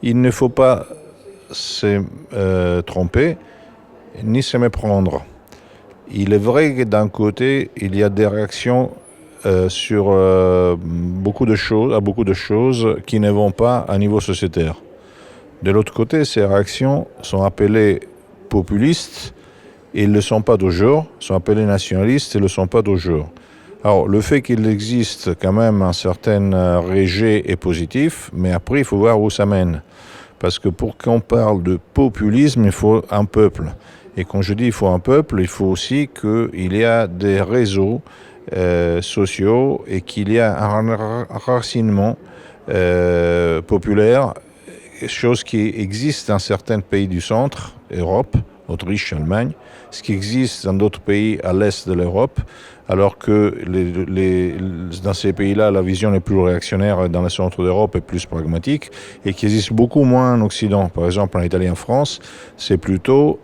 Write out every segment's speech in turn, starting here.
Il ne faut pas se tromper ni se méprendre. Il est vrai que d'un côté, il y a des réactions sur beaucoup de choses qui ne vont pas à niveau sociétaire. De l'autre côté, ces réactions sont appelées populistes et ils ne le sont pas toujours, sont appelés nationalistes et ne le sont pas toujours. Alors, le fait qu'il existe quand même un certain rejet est positif, mais après, il faut voir où ça mène. Parce que pour qu'on parle de populisme, il faut un peuple. Et quand je dis il faut un peuple, il faut aussi qu'il y a des réseaux sociaux et qu'il y a un enracinement populaire, chose qui existe dans certains pays du centre, Europe, Autriche, Allemagne, ce qui existe dans d'autres pays à l'est de l'Europe, alors que dans ces pays-là, la vision est plus réactionnaire, dans le centre d'Europe est plus pragmatique, et qui existe beaucoup moins en Occident. Par exemple, en Italie et en France, c'est plutôt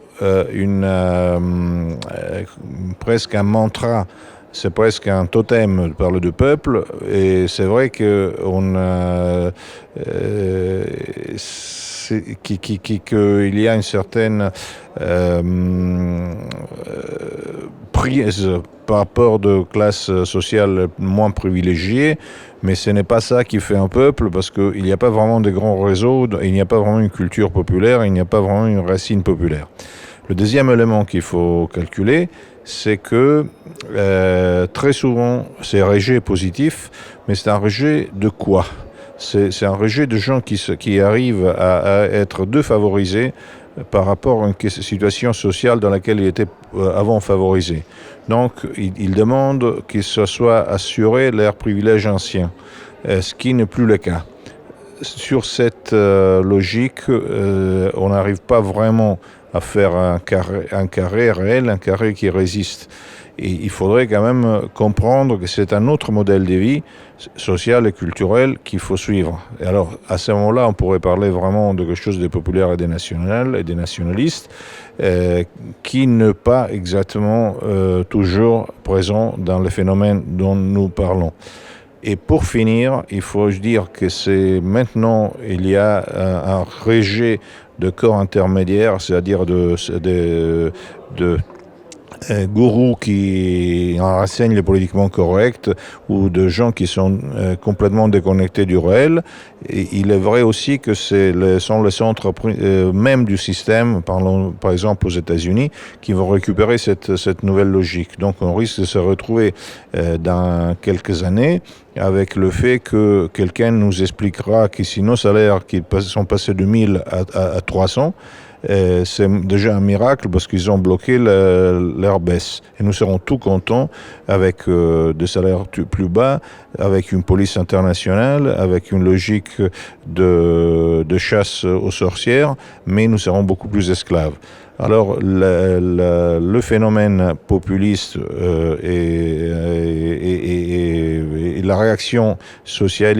presque un mantra, c'est presque un totem de parler de peuple, et c'est vrai qu'il y a une certaine prise par rapport de classes sociales moins privilégiées, mais ce n'est pas ça qui fait un peuple, parce qu'il n'y a pas vraiment de grands réseaux, il n'y a pas vraiment une culture populaire, il n'y a pas vraiment une racine populaire. Le deuxième élément qu'il faut calculer, c'est que très souvent, c'est un rejet positif, mais c'est un rejet de quoi ? C'est un rejet de gens qui arrivent à être défavorisés par rapport à une situation sociale dans laquelle ils étaient avant favorisés. Donc, ils demandent qu'ils se soient assurés leurs privilèges anciens, ce qui n'est plus le cas. Sur cette logique, on n'arrive pas vraiment à faire un carré réel, un carré qui résiste. Et il faudrait quand même comprendre que c'est un autre modèle de vie social et culturel qu'il faut suivre. Et alors, à ce moment-là, on pourrait parler vraiment de quelque chose de populaire et de national et des nationalistes, qui n'est pas exactement toujours présent dans les phénomènes dont nous parlons. Et pour finir, il faut dire que c'est maintenant, il y a un rejet de corps intermédiaires, c'est-à-dire de gourous qui enseignent le politiquement correct ou de gens qui sont complètement déconnectés du réel. Et il est vrai aussi que sont les centres même du système, par exemple aux États-Unis, qui vont récupérer cette nouvelle logique. Donc on risque de se retrouver dans quelques années avec le fait que quelqu'un nous expliquera que si nos salaires qui sont passés de 1000 à 300, c'est déjà un miracle parce qu'ils ont bloqué leur baisse. Et nous serons tout contents avec des salaires plus bas, avec une police internationale, avec une logique de chasse aux sorcières, mais nous serons beaucoup plus esclaves. Alors, le phénomène populiste et la réaction sociale,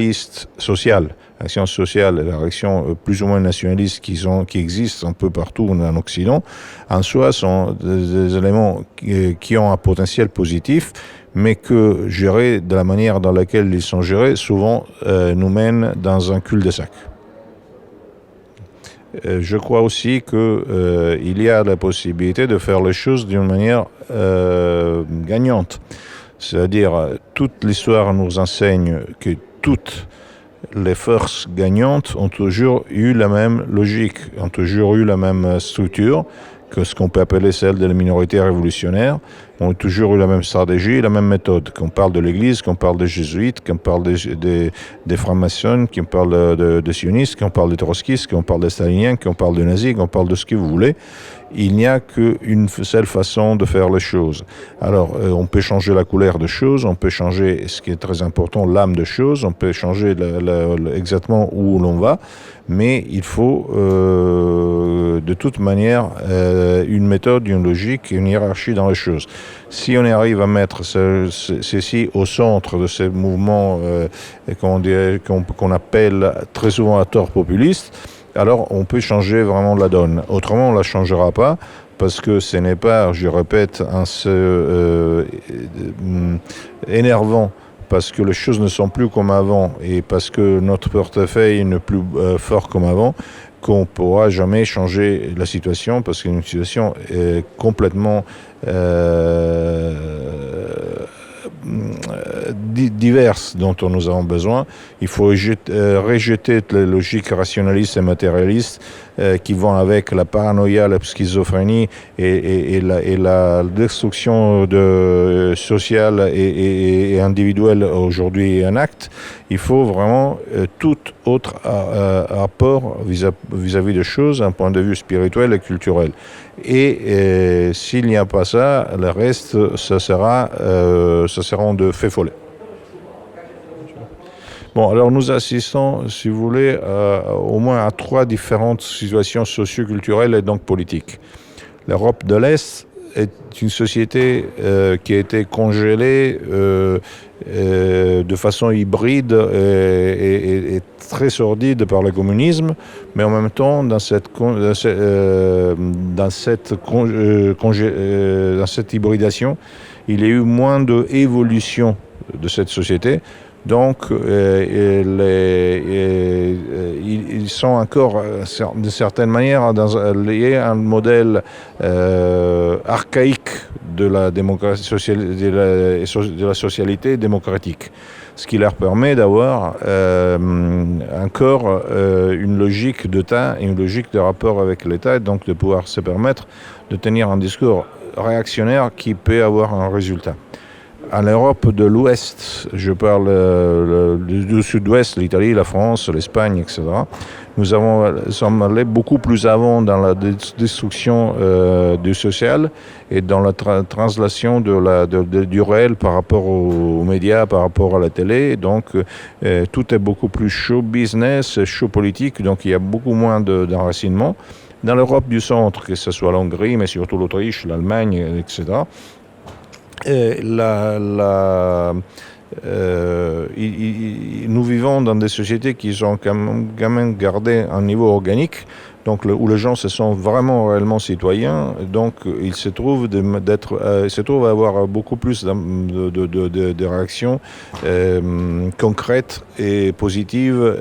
l'action sociale et la réaction plus ou moins nationaliste qui existent un peu partout en Occident, en soi sont des éléments qui ont un potentiel positif, mais que gérés de la manière dans laquelle ils sont gérés, souvent nous mènent dans un cul-de-sac. Je crois aussi qu'il y a la possibilité de faire les choses d'une manière gagnante. C'est-à-dire, toute l'histoire nous enseigne que toutes les forces gagnantes ont toujours eu la même logique, ont toujours eu la même structure que ce qu'on peut appeler celle de la minorité révolutionnaire, ont toujours eu la même stratégie, la même méthode. Qu'on parle de l'Église, qu'on parle des jésuites, qu'on parle des francs-maçons, qu'on parle des sionistes, qu'on parle des trotskistes, qu'on parle des staliniens, qu'on parle des nazis, qu'on parle de ce que vous voulez. Il n'y a qu'une seule façon de faire les choses. Alors, on peut changer la couleur des choses, on peut changer, ce qui est très important, l'âme des choses, on peut changer exactement où l'on va, mais il faut de toute manière une méthode, une logique, une hiérarchie dans les choses. Si on arrive à mettre ceci au centre de ces mouvements qu'on appelle très souvent à tort populistes, alors on peut changer vraiment la donne. Autrement, on ne la changera pas, parce que ce n'est pas, je répète, énervant parce que les choses ne sont plus comme avant et parce que notre portefeuille n'est plus fort comme avant, qu'on ne pourra jamais changer la situation parce qu'une situation est complètement diverses dont nous avons besoin. Il faut rejeter les logiques rationalistes et matérialistes qui vont avec la paranoïa, la schizophrénie et la destruction sociale et individuelle aujourd'hui un acte. Il faut vraiment tout autre rapport vis-à-vis des choses d'un point de vue spirituel et culturel. Et s'il n'y a pas ça, le reste, ça seront de faits follets. Bon, alors nous assistons, si vous voulez, au moins à 3 différentes situations socio-culturelles et donc politiques. L'Europe de l'Est est une société qui a été congelée de façon hybride et très sordide par le communisme, mais en même temps, dans cette hybridation, il y a eu moins d'évolution de cette société. Donc, ils sont encore, d'une certaine manière, liés à un modèle archaïque de la démocratie de la socialité démocratique, ce qui leur permet d'avoir encore une logique d'État et une logique de rapport avec l'État, et donc de pouvoir se permettre de tenir un discours réactionnaire qui peut avoir un résultat. En Europe de l'Ouest, je parle du Sud-Ouest, l'Italie, la France, l'Espagne, etc. Nous sommes allés beaucoup plus avant dans la destruction du social et dans la translation du réel par rapport aux médias, par rapport à la télé. Donc, tout est beaucoup plus show business, show politique. Donc, il y a beaucoup moins d'enracinement. Dans l'Europe du centre, que ce soit l'Hongrie, mais surtout l'Autriche, l'Allemagne, etc., nous vivons dans des sociétés qui ont quand même gardé un niveau organique, donc où les gens se sentent vraiment réellement citoyens. Donc ils se trouvent à avoir beaucoup plus de réactions concrètes et positives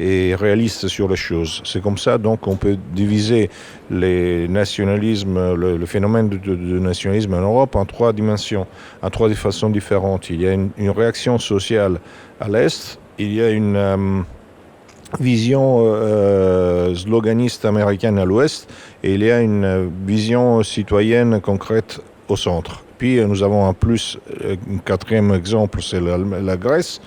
et réalistes sur les choses. C'est comme ça donc on peut diviser les nationalismes, le phénomène de nationalisme en Europe en 3 dimensions, en 3 façons différentes. Il y a une réaction sociale à l'Est, il y a une vision sloganiste américaine à l'Ouest, et il y a une vision citoyenne concrète au centre. Puis nous avons en plus un 4e exemple, c'est la Grèce,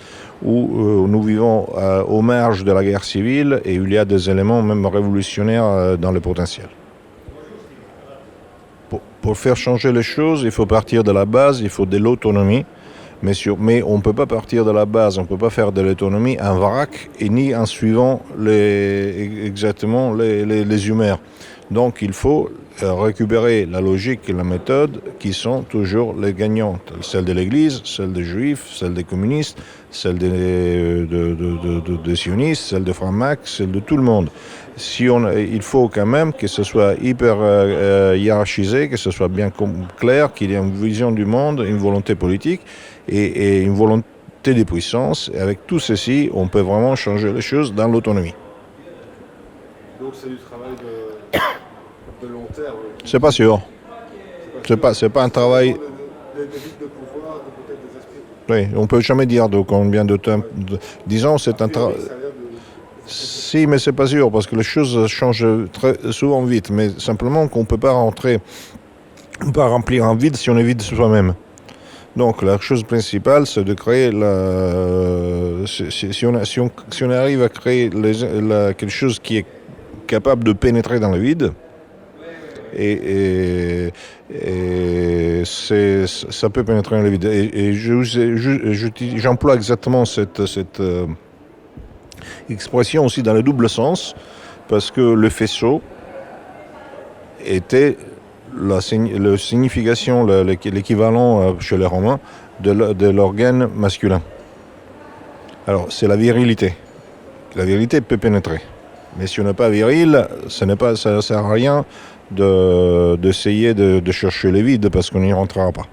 où nous vivons aux marges de la guerre civile et où il y a des éléments même révolutionnaires dans le potentiel. Pour faire changer les choses, il faut partir de la base, il faut de l'autonomie. Mais on ne peut pas partir de la base, on ne peut pas faire de l'autonomie en vrac et ni en suivant exactement les humeurs. Donc il faut récupérer la logique et la méthode qui sont toujours les gagnantes. Celle de l'Église, celle des Juifs, celle des communistes, celle des sionistes, celle de Franc-Max, celle de tout le monde. Il faut quand même que ce soit hyper hiérarchisé, que ce soit bien clair, qu'il y ait une vision du monde, une volonté politique et une volonté de puissance. Et avec tout ceci, on peut vraiment changer les choses dans l'autonomie. Donc c'est du travail de long terme. C'est pas sûr. C'est pas un travail. Des vides de pouvoir, peut-être des esprits. Oui, on peut jamais dire de combien de temps. Disons, c'est un travail. Si, mais c'est pas sûr, parce que les choses changent très souvent vite. Mais simplement qu'on ne peut pas remplir un vide si on est vide soi-même. Donc la chose principale, c'est de créer si on arrive à créer quelque chose qui est capable de pénétrer dans le vide, et ça peut pénétrer dans le vide. Et j'emploie exactement cette expression aussi dans le double sens, parce que le faisceau était la signification, l'équivalent chez les Romains de l'organe masculin. Alors c'est la virilité. La virilité peut pénétrer. Mais si on n'est pas viril, ça ne sert à rien d'essayer de chercher les vides parce qu'on n'y rentrera pas.